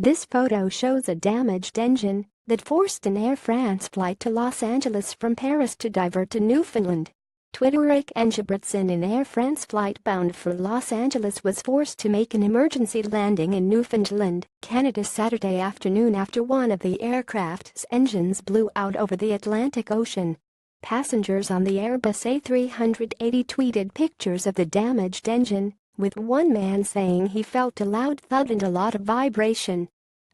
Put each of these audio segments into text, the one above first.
This photo shows a damaged engine that forced an Air France flight to Los Angeles from Paris to divert to Newfoundland. Twitteric Engebretson, an Air France flight bound for Los Angeles, was forced to make an emergency landing in Newfoundland, Canada Saturday afternoon after one of the aircraft's engines blew out over the Atlantic Ocean. Passengers on the Airbus A380 tweeted pictures of the damaged engine, with one man saying he felt a loud thud and a lot of vibration.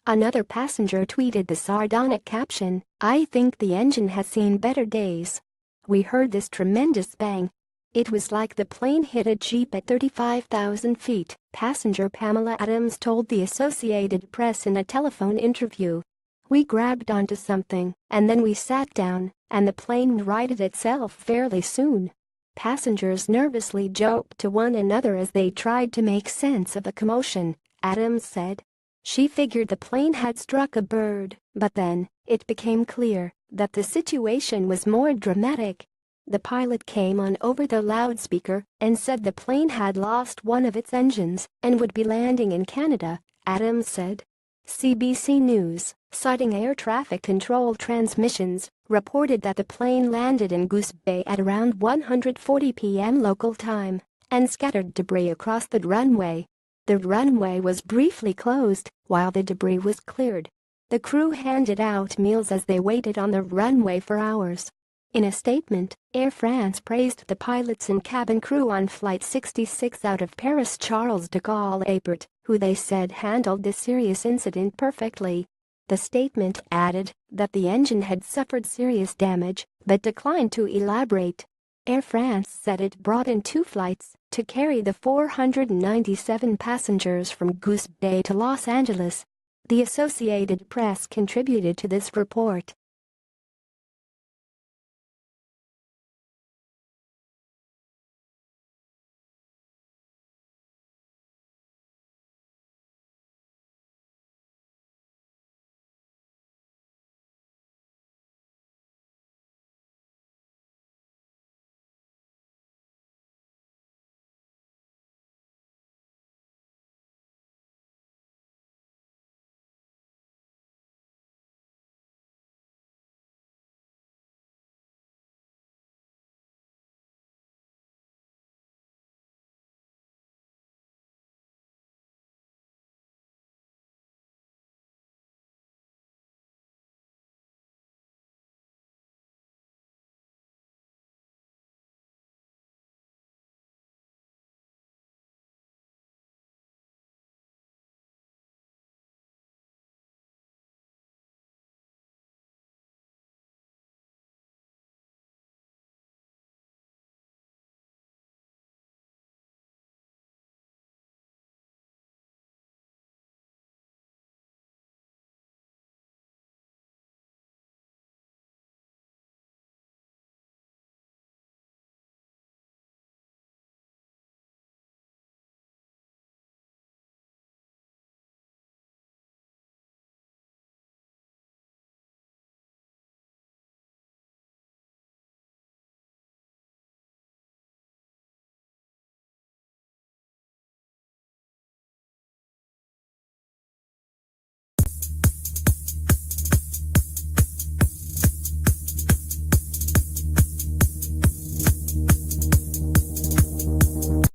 Another passenger tweeted the sardonic caption, "I think the engine has seen better days. We heard this tremendous bang. It was like the plane hit a jeep at 35,000 feet," passenger Pamela Adams told the Associated Press in a telephone interview. "We grabbed onto something, and then we sat down, and the plane righted itself fairly soon." Passengers nervously joked to one another as they tried to make sense of the commotion, Adams said. She figured the plane had struck a bird, but then it became clear that the situation was more dramatic. The pilot came on over the loudspeaker and said the plane had lost one of its engines and would be landing in Canada, Adams said. CBC News, citing air traffic control transmissions, reported that the plane landed in Goose Bay at around 1:40 p.m. local time and scattered debris across the runway. The runway was briefly closed while the debris was cleared. The crew handed out meals as they waited on the runway for hours. In a statement, Air France praised the pilots and cabin crew on Flight 66 out of Paris Charles de Gaulle Airport, who they said handled the serious incident perfectly. The statement added that the engine had suffered serious damage but declined to elaborate. Air France said it brought in 2 flights to carry the 497 passengers from Goose Bay to Los Angeles. The Associated Press contributed to this report.